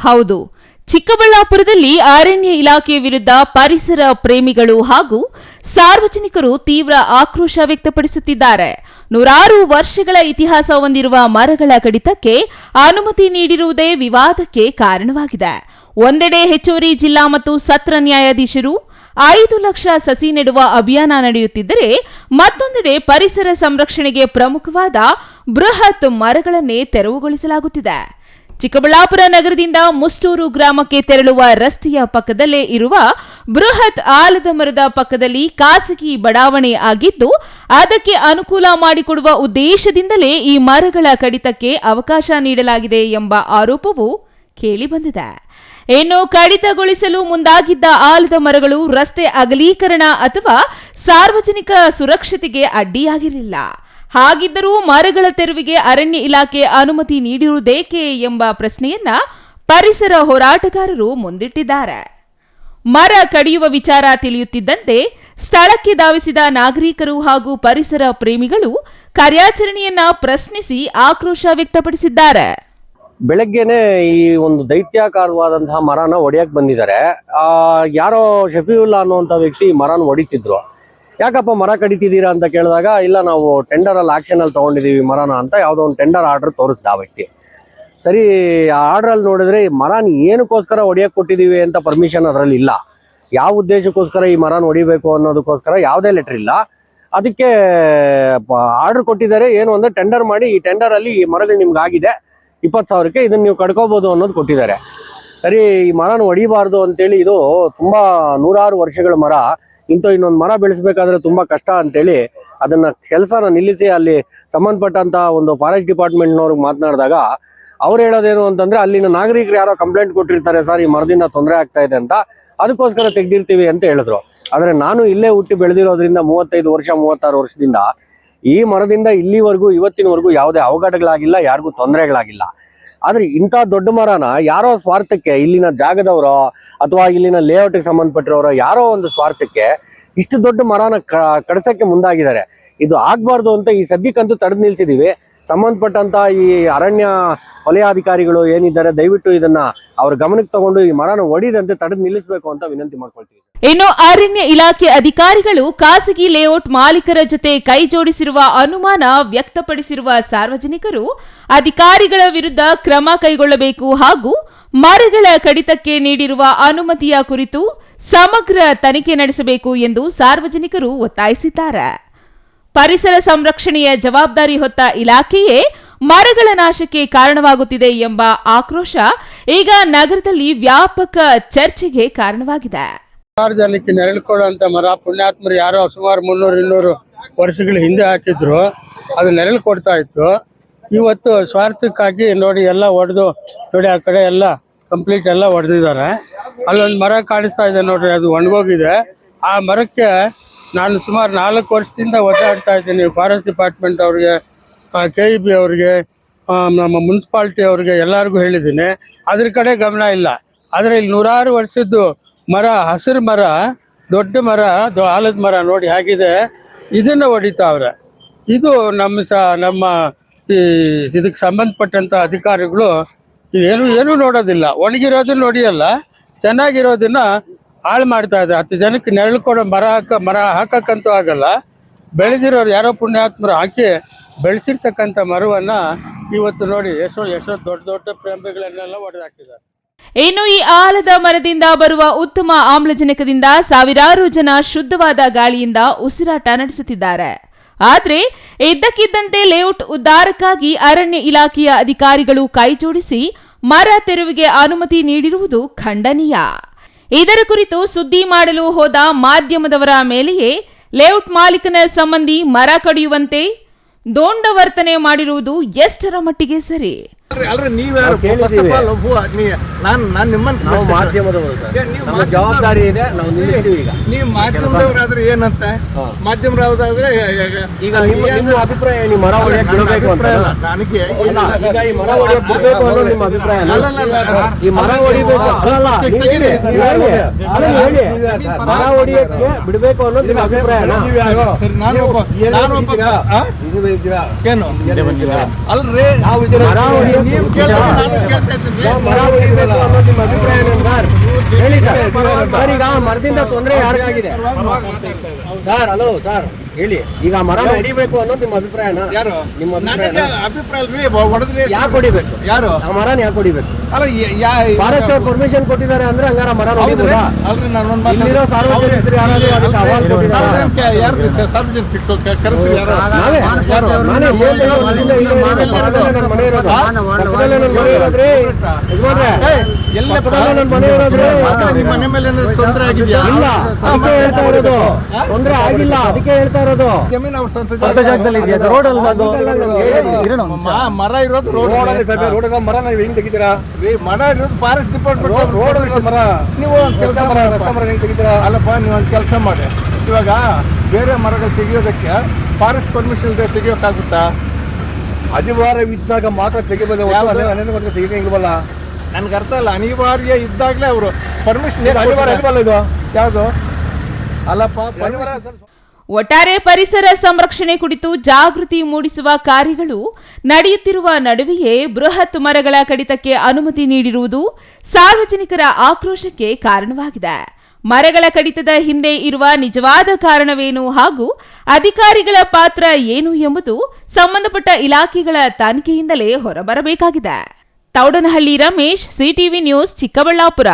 ಹೌದು, ಚಿಕ್ಕಬಳ್ಳಾಪುರದಲ್ಲಿ ಅರಣ್ಯ ಇಲಾಖೆ ವಿರುದ್ಧ ಪರಿಸರ ಪ್ರೇಮಿಗಳು ಹಾಗೂ ಸಾರ್ವಜನಿಕರು ತೀವ್ರ ಆಕ್ರೋಶ ವ್ಯಕ್ತಪಡಿಸುತ್ತಿದ್ದಾರೆ. ನೂರಾರು ವರ್ಷಗಳ ಇತಿಹಾಸ ಹೊಂದಿರುವ ಮರಗಳ ಕಡಿತಕ್ಕೆ ಅನುಮತಿ ನೀಡಿರುವುದೇ ವಿವಾದಕ್ಕೆ ಕಾರಣವಾಗಿದೆ. ಒಂದೆಡೆ ಹೆಚ್ಚುವರಿ ಜಿಲ್ಲಾ ಮತ್ತು ಸತ್ರ ನ್ಯಾಯಾಧೀಶರು 5 ಲಕ್ಷ ಸಸಿ ನೆಡುವ ಅಭಿಯಾನ ನಡೆಯುತ್ತಿದ್ದರೆ, ಮತ್ತೊಂದೆಡೆ ಪರಿಸರ ಸಂರಕ್ಷಣೆಗೆ ಪ್ರಮುಖವಾದ ಬೃಹತ್ ಮರಗಳನ್ನೇ ತೆರವುಗೊಳಿಸಲಾಗುತ್ತಿದೆ. ಚಿಕ್ಕಬಳ್ಳಾಪುರ ನಗರದಿಂದ ಮುಷ್ಟೂರು ಗ್ರಾಮಕ್ಕೆ ತೆರಳುವ ರಸ್ತೆಯ ಪಕ್ಕದಲ್ಲೇ ಇರುವ ಬೃಹತ್ ಆಲದ ಮರದ ಪಕ್ಕದಲ್ಲಿ ಖಾಸಗಿ ಬಡಾವಣೆ ಆಗಿದ್ದು, ಅದಕ್ಕೆ ಅನುಕೂಲ ಮಾಡಿಕೊಡುವ ಉದ್ದೇಶದಿಂದಲೇ ಈ ಮರಗಳ ಕಡಿತಕ್ಕೆ ಅವಕಾಶ ನೀಡಲಾಗಿದೆ ಎಂಬ ಆರೋಪವು ಕೇಳಿಬಂದಿದೆ. ಇನ್ನು ಕಡಿತಗೊಳಿಸಲು ಮುಂದಾಗಿದ್ದ ಆಲದ ಮರಗಳು ರಸ್ತೆ ಅಗಲೀಕರಣ ಅಥವಾ ಸಾರ್ವಜನಿಕ ಸುರಕ್ಷತೆಗೆ ಅಡ್ಡಿಯಾಗಿರಲಿಲ್ಲ. ಹಾಗಿದ್ದರೂ ಮರಗಳ ತೆರವಿಗೆ ಅರಣ್ಯ ಇಲಾಖೆ ಅನುಮತಿ ನೀಡಿರುವುದೇಕೆ ಎಂಬ ಪ್ರಶ್ನೆಯನ್ನ ಪರಿಸರ ಹೋರಾಟಗಾರರು ಮುಂದಿಟ್ಟಿದ್ದಾರೆ. ಮರ ಕಡಿಯುವ ವಿಚಾರ ತಿಳಿಯುತ್ತಿದ್ದಂತೆ ಸ್ಥಳಕ್ಕೆ ಧಾವಿಸಿದ ನಾಗರಿಕರು ಹಾಗೂ ಪರಿಸರ ಪ್ರೇಮಿಗಳು ಕಾರ್ಯಾಚರಣೆಯನ್ನ ಪ್ರಶ್ನಿಸಿ ಆಕ್ರೋಶ ವ್ಯಕ್ತಪಡಿಸಿದ್ದಾರೆ. ಬೆಳಗ್ಗೆನೆ ಈ ಒಂದು ದೈತ್ಯಾಕಾರವಾದಂತಹ ಮರನ ಒಡೆಯಕ್ಕೆ ಬಂದಿದ್ದಾರೆ. ಯಾರೋ ಶಫೀವುಲ್ಲಾ ಅನ್ನುವಂಥ ವ್ಯಕ್ತಿ ಮರನ ಹೊಡಿತಿದ್ರು. ಯಾಕಪ್ಪ ಮರ ಕಡಿತಿದ್ದೀರಾ ಅಂತ ಕೇಳಿದಾಗ, ಇಲ್ಲ ನಾವು ಟೆಂಡರಲ್ಲಿ ಆಕ್ಷನಲ್ಲಿ ತೊಗೊಂಡಿದ್ದೀವಿ ಮರನ ಅಂತ ಯಾವುದೋ ಒಂದು ಟೆಂಡರ್ ಆರ್ಡರ್ ತೋರಿಸ್ದ ಆ ವ್ಯಕ್ತಿ. ಸರಿ, ಆ ಆರ್ಡ್ರಲ್ಲಿ ನೋಡಿದ್ರೆ ಈ ಮರನ ಏನಕ್ಕೋಸ್ಕರ ಹೊಡಿಯಕ್ಕೆ ಕೊಟ್ಟಿದ್ದೀವಿ ಅಂತ ಪರ್ಮಿಷನ್ ಅದರಲ್ಲಿ ಇಲ್ಲ. ಯಾವ ಉದ್ದೇಶಕ್ಕೋಸ್ಕರ ಈ ಮರನ ಹೊಡಿಬೇಕು ಅನ್ನೋದಕ್ಕೋಸ್ಕರ ಯಾವುದೇ ಲೆಟ್ರ್ ಇಲ್ಲ. ಅದಕ್ಕೆ ಆರ್ಡರ್ ಕೊಟ್ಟಿದ್ದಾರೆ, ಏನು ಅಂದರೆ ಟೆಂಡರ್ ಮಾಡಿ ಈ ಟೆಂಡರಲ್ಲಿ ಈ ಮರಗಳು ನಿಮ್ಗಾಗಿದೆ 20,000ಕ್ಕೆ ಇದನ್ನು ನೀವು ಕಡ್ಕೋಬೋದು ಅನ್ನೋದು ಕೊಟ್ಟಿದ್ದಾರೆ. ಸರಿ, ಈ ಮರನ ಹೊಡಿಬಾರ್ದು ಅಂತೇಳಿ, ಇದು ತುಂಬ ನೂರಾರು ವರ್ಷಗಳ ಮರ, ಇನ್ನೊಂದು ಮರ ಬೆಳೆಸಬೇಕಾದ್ರೆ ತುಂಬ ಕಷ್ಟ ಅಂತೇಳಿ ಅದನ್ನು ಕೆಲಸನ ನಿಲ್ಲಿಸಿ ಅಲ್ಲಿ ಸಂಬಂಧಪಟ್ಟಂಥ ಒಂದು ಫಾರೆಸ್ಟ್ ಡಿಪಾರ್ಟ್ಮೆಂಟ್ನವ್ರಿಗೆ ಮಾತನಾಡಿದಾಗ ಅವ್ರು ಹೇಳೋದೇನು ಅಂತಂದರೆ, ಅಲ್ಲಿನ ನಾಗರಿಕರು ಯಾರೋ ಕಂಪ್ಲೇಂಟ್ ಕೊಟ್ಟಿರ್ತಾರೆ, ಸರ್ ಈ ಮರದಿಂದ ತೊಂದರೆ ಆಗ್ತಾ ಇದೆ ಅಂತ, ಅದಕ್ಕೋಸ್ಕರ ತೆಗೆದಿರ್ತೀವಿ ಅಂತ ಹೇಳಿದ್ರು. ಆದರೆ ನಾನು ಇಲ್ಲೇ ಹುಟ್ಟಿ ಬೆಳೆದಿರೋದ್ರಿಂದ 35 ವರ್ಷ 36 ವರ್ಷದಿಂದ ಈ ಮರದಿಂದ ಇಲ್ಲಿವರೆಗೂ ಇವತ್ತಿನವರೆಗೂ ಯಾವುದೇ ಅವಘಡಗಳಾಗಿಲ್ಲ, ಯಾರಿಗೂ ತೊಂದರೆಗಳಾಗಿಲ್ಲ. ಆದರೆ ಇಂಥ ದೊಡ್ಡ ಮರನ ಯಾರೋ ಸ್ವಾರ್ಥಕ್ಕೆ, ಇಲ್ಲಿನ ಜಾಗದವರೋ ಅಥವಾ ಇಲ್ಲಿನ ಲೇಔಟ್ಗೆ ಸಂಬಂಧಪಟ್ಟಿರೋರೋ ಯಾರೋ ಒಂದು ಸ್ವಾರ್ಥಕ್ಕೆ ಇಷ್ಟು ದೊಡ್ಡ ಮರನ ಕಡಿಸೋಕ್ಕೆ ಮುಂದಾಗಿದ್ದಾರೆ. ಇದು ಆಗಬಾರ್ದು ಅಂತ ಈ ಸದ್ಯಕ್ಕಂತೂ ತಡೆದು ನಿಲ್ಸಿದ್ದೀವಿ. ಸಂಬಂಧಪಟ್ಟಂತ ಈ ಅರಣ್ಯ ವಲಯಾಧಿಕಾರಿಗಳು ಏನಿದ್ದಾರೆ, ದಯವಿಟ್ಟು ಇದನ್ನ ಅವ್ರ ಗಮನಕ್ಕೆ ತಗೊಂಡು ಈ ಮರನ ಒಡಿದಂತೆ ತಡೆದು ನಿಲ್ಲಿಸಬೇಕು ಅಂತ ವಿನಂತಿ ಮಾಡ್ಕೊಳ್ತೀವಿ. ಇನ್ನು ಅರಣ್ಯ ಇಲಾಖೆ ಅಧಿಕಾರಿಗಳು ಖಾಸಗಿ ಲೇಔಟ್ ಮಾಲೀಕರ ಜೊತೆ ಕೈ ಜೋಡಿಸಿರುವ ಅನುಮಾನ ವ್ಯಕ್ತಪಡಿಸಿರುವ ಸಾರ್ವಜನಿಕರು ಅಧಿಕಾರಿಗಳ ವಿರುದ್ಧ ಕ್ರಮ ಕೈಗೊಳ್ಳಬೇಕು ಹಾಗೂ ಮರಗಳ ಕಡಿತಕ್ಕೆ ನೀಡಿರುವ ಅನುಮತಿಯ ಕುರಿತು ಸಮಗ್ರ ತನಿಖೆ ನಡೆಸಬೇಕು ಎಂದು ಸಾರ್ವಜನಿಕರು ಒತ್ತಾಯಿಸಿದ್ದಾರೆ. ಪರಿಸರ ಸಂರಕ್ಷಣೆಯ ಜವಾಬ್ದಾರಿ ಹೊತ್ತ ಇಲಾಖೆಯೇ ಮರಗಳ ನಾಶಕ್ಕೆ ಕಾರಣವಾಗುತ್ತಿದೆ ಎಂಬ ಆಕ್ರೋಶ ಈಗ ನಗರದಲ್ಲಿ ವ್ಯಾಪಕ ಚರ್ಚೆಗೆ ಕಾರಣವಾಗಿದೆ. ಸಾರ್ವಜನಿಕ ನೆರಳು ಕೊಡುವಂತ ಮರ ಪುಣ್ಯಾತ್ಮರು ಯಾರೋ ಸುಮಾರು 300-200 ವರ್ಷಗಳ ಹಿಂದೆ ಹಾಕಿದ್ರು, ಅದು ನೆರಳು ಕೊಡ್ತಾ ಇತ್ತು. ಇವತ್ತು ಸ್ವಾರ್ಥಕ್ಕಾಗಿ ನೋಡಿ ಎಲ್ಲ ಒಡೆದು ನೋಡಿ, ಆ ಕಡೆ ಎಲ್ಲ ಕಂಪ್ಲೀಟ್ ಎಲ್ಲ ಹೊಡೆದಿದ್ದಾರೆ. ಅಲ್ಲೊಂದು ಮರ ಕಾಣಿಸ್ತಾ ಇದೆ ನೋಡ್ರಿ, ಅದು ಒಣಗೋಗಿದೆ. ಆ ಮರಕ್ಕೆ ನಾನು ಸುಮಾರು 4 ವರ್ಷದಿಂದ ಒದ್ದಾಡ್ತಾ ಇದ್ದೀನಿ. ಫಾರೆಸ್ಟ್ ಡಿಪಾರ್ಟ್ಮೆಂಟ್ ಅವ್ರಿಗೆ, KEB ಅವ್ರಿಗೆ, ನಮ್ಮ ಮುನ್ಸಿಪಾಲ್ಟಿ ಅವ್ರಿಗೆ ಎಲ್ಲರಿಗೂ ಹೇಳಿದ್ದೀನಿ. ಅದ್ರ ಕಡೆ ಗಮನ ಇಲ್ಲ. ಆದರೆ ಇಲ್ಲಿ ನೂರಾರು ವರ್ಷದ್ದು ಮರ, ಹಸಿರು ಮರ, ದೊಡ್ಡ ಮರ, ಆಲದ ಮರ ನೋಡಿ ಹೇಗಿದೆ, ಇದನ್ನು ಹೊಡಿತಾವ್ರೆ. ಇದು ನಮ್ಮ ಇದಕ್ಕೆ ಸಂಬಂಧಪಟ್ಟಂಥ ಅಧಿಕಾರಿಗಳು ಏನೂ ನೋಡೋದಿಲ್ಲ. ಒಣಗಿರೋದನ್ನ ನೋಡಿಯಲ್ಲ, ಚೆನ್ನಾಗಿರೋದನ್ನ ಹಾಳು ಮಾಡ್ತಾ ಇದೆ. 10 ಜನಕ್ಕೆ ನೆರಳು ಕೊಡೋ ಮರ ಹಾಕಕ್ಕಂತೂ ಆಗಲ್ಲ. ಬೆಳೆದಿರೋರು ಯಾರೋ ಪುಣ್ಯಾತ್ಮರು ಹಾಕಿ ಬೆಳೆಸಿರ್ತಕ್ಕಂಥ ಮರವನ್ನ ಇವತ್ತು ನೋಡಿ ಎಷ್ಟೋ ದೊಡ್ಡ ಪ್ರೇಮಿಗಳನ್ನೆಲ್ಲ ಹೊಡೆದಾಕಿದ್ದಾರೆ. ಇನ್ನು ಈ ಆಲದ ಮರದಿಂದ ಬರುವ ಉತ್ತಮ ಆಮ್ಲಜನಕದಿಂದ ಸಾವಿರಾರು ಜನ ಶುದ್ಧವಾದ ಗಾಳಿಯಿಂದ ಉಸಿರಾಟ ನಡೆಸುತ್ತಿದ್ದಾರೆ. ಆದರೆ ಇದ್ದಕ್ಕಿದ್ದಂತೆ ಲೇಔಟ್ ಉದ್ಧಾರಕ್ಕಾಗಿ ಅರಣ್ಯ ಇಲಾಖೆಯ ಅಧಿಕಾರಿಗಳು ಕೈಜೋಡಿಸಿ ಮರ ತೆರವಿಗೆ ಅನುಮತಿ ನೀಡಿರುವುದು ಖಂಡನೀಯ. ಇದರ ಕುರಿತು ಸುದ್ದಿ ಮಾಡಲು ಹೋದ ಮಾಧ್ಯಮದವರ ಮೇಲೆಯೇ ಲೇಔಟ್ ಮಾಲೀಕನ ಸಂಬಂಧಿ ಮರ ಕಡಿಯುವಂತೆ ದೋಂಡ ವರ್ತನೆ ಮಾಡಿರುವುದು ಎಷ್ಟರ ಮಟ್ಟಿಗೆ ಸರಿ? ಜವಾಬ್ದಾರಿ ಇದೆ, ನಾವು ನಿಲ್ಲಿಸ್ತೀವಿ. ಈಗ ನೀವು ಮಾಧ್ಯಮದವರಾದ್ರೆ ಏನಂತ, ಮಾಧ್ಯಮದವರಾದ್ರೆ ಈಗ ನಿಮ್ಮ ಅಭಿಪ್ರಾಯ, ನೀವು ಮರ ಹೊಡೆಯಕ್ಕೆ ಬಿಡಬೇಕು ಅಂತ ನನಗೆ ಈಗ ಈ ಮರ ಹೊಡೆಯಕ್ಕೆ ಬಿಡಬೇಕು ಅನ್ನೋದು ನಿಮ್ಮ ಅಭಿಪ್ರಾಯ? ಈ ಮರ ಹೊಡಿಬೇಕು ಅಲ್ಲಲ್ಲ, ಹೇಳಿ ಮರ ಹೊಡಿಯಕ್ಕೆ ಬಿಡಬೇಕು ಅನ್ನೋದು ನಿಮ್ಮ ಅಭಿಪ್ರಾಯ? ಅಲ್ರಿ, ಮರ ಹೊಡಿಯಕ್ಕೆ ನೀವು ಕೇಳ್ತಾ ನಾನು ಕೇಳ್ತಾ ಇದ್ದೀನಿ. ಮರ ಹೊಡಿಬೇಕು ಅನ್ನೋದು ನಿಮ್ಮ ಅಭಿಪ್ರಾಯ ಏನು ಸರ್? ಹೇಳಿ ಸರ್. ಸರ್, ಈಗ ಮರದಿಂದ ತೊಂದರೆ ಯಾರಿಗಾಗಿದೆ ಸರ್? ಹಲೋ ಸರ್, ಹೇಳಿ. ಈಗ ಮರ ಹೊಡಿಬೇಕು ಅನ್ನೋದು ನಿಮ್ಮ ಅಭಿಪ್ರಾಯನಾ? ಯಾರು? ನಿಮ್ಮ ನನಗೆ ಅಭಿಪ್ರಾಯ ಅಲ್ರಿ, ಹೊಡೆದ್ರಿ ಯಾಕೆ ಹೊಡಿಬೇಕು? ಯಾರು ಆ ಮರನ ಯಾಕೆ ಹೊಡಿಬೇಕು? ಅಲ್ಲ ಫಾರೆಸ್ಟ್ ಅವ್ರು ಪರ್ಮಿಷನ್ ಕೊಟ್ಟಿದ್ದಾರೆ ಅಂದ್ರೆ ಹಂಗಾರ ಮರ ಹೊಡಿಬೋದಾ? ಅಲ್ರಿ ನಾನು ಇಲ್ಲಿರೋ ಸಾರ್ವಜನಿಕರು ಯಾರಾದ್ರೂ ಅದಕ್ಕೆ ಅವಾರ್ಡ್ ಕೊಟ್ಟಿದ್ದಾರಾ? ಸಾರ್ವಜನಿಕ ಕರೆಸಿ ಯಾರು? ನಾವೇ. ನಾನೇ ಹೇಳ್ತೀನಿ, ವರ್ಷದಿಂದ ಇಲ್ಲೇ ಇರೋದು. ಪಕ್ಕದಲ್ಲೇ ನನ್ನ ಮನೆ ಇರೋದು. ಪಕ್ಕದಲ್ಲೇ ನನ್ನ ಮನೆ ಇರೋದ್ರಿ. ಯಜಮಾನ್ರೆ, ಎಲ್ಲ ಪಕ್ಕದಲ್ಲೇ ನನ್ನ ಮನೆ ಇರೋದ್ರಿ. ನಿಮ್ಮ ಮನೆ ಮೇಲೆ ಏನಾದ್ರು ತೊಂದರೆ ಆಗಿದೆಯಾ? ಇಲ್ಲ, ಅದಕ್ಕೆ ಹೇಳ್ತಾ ಇರೋದು. ತೊಂದರೆ ಆಗಿಲ್ಲ, ಅದಕ್ಕೆ ಹೇಳ್ತಾ ಇರೋದು. ಜಮೀನು ಅವ್ರ ಸ್ವಂತ ಜಾಗದಲ್ಲಿ ಇದೆಯಾ? ರೋಡ್ ಅಲ್ವಾ ಅದು? ಮರ ಇರೋದು ರೋಡ್ ಮರ ನೀವು ಹೆಂಗ್ ತೆಗಿತೀರಾ? ಮರ ಇರೋದು ಫಾರೆಸ್ಟ್ ಡಿಪಾರ್ಟ್ಮೆಂಟ್ ರೋಡ್ ಮರ ನೀವು ಒಂದು ಕೆಲಸ ಹೆಂಗ್ ತೆಗಿತೀರಾ? ಅಲ್ಲಪ್ಪ, ನೀವು ಒಂದು ಕೆಲಸ ಮಾಡಿ. ಇವಾಗ ಬೇರೆ ಮರಗಳು ತೆಗಿಯೋದಕ್ಕೆ ಫಾರೆಸ್ಟ್ ಪರ್ಮಿಷನ್ ಇಲ್ಲದೆ ತೆಗಿಯೋಕ್ಕಾಗುತ್ತಾ? ಅನಿವಾರ್ಯ ಇದ್ದಾಗ ಮಾತ್ರ ತೆಗಿಬೋದು. ಯಾವ್ದು? ತೆಗಿಯಂಗಿಲ್ವಲ್ಲ. ನನ್ಗೆ ಅರ್ಥ ಅಲ್ಲ. ಅನಿವಾರ್ಯ ಇದ್ದಾಗಲೇ ಅವರು ಪರ್ಮಿಷನ್ ಅನಿವಾರ್ಯ ಇಲ್ವಲ್ಲ ಇದು? ಯಾವುದು? ಅಲ್ಲಪ್ಪ, ಒಟ್ಟಾರೆ ಪರಿಸರ ಸಂರಕ್ಷಣೆ ಕುರಿತು ಜಾಗೃತಿ ಮೂಡಿಸುವ ಕಾರ್ಯಗಳು ನಡೆಯುತ್ತಿರುವ ನಡುವೆಯೇ ಬೃಹತ್ ಮರಗಳ ಕಡಿತಕ್ಕೆ ಅನುಮತಿ ನೀಡಿರುವುದು ಸಾರ್ವಜನಿಕರ ಆಕ್ರೋಶಕ್ಕೆ ಕಾರಣವಾಗಿದೆ. ಮರಗಳ ಕಡಿತದ ಹಿಂದೆ ಇರುವ ನಿಜವಾದ ಕಾರಣವೇನು ಹಾಗೂ ಅಧಿಕಾರಿಗಳ ಪಾತ್ರ ಏನು ಎಂಬುದು ಸಂಬಂಧಪಟ್ಟ ಇಲಾಖೆಗಳ ತನಿಖೆಯಿಂದಲೇ ಹೊರಬರಬೇಕಾಗಿದೆ. Thoudanahalli Ramesh, CTV news, Chikkaballapur.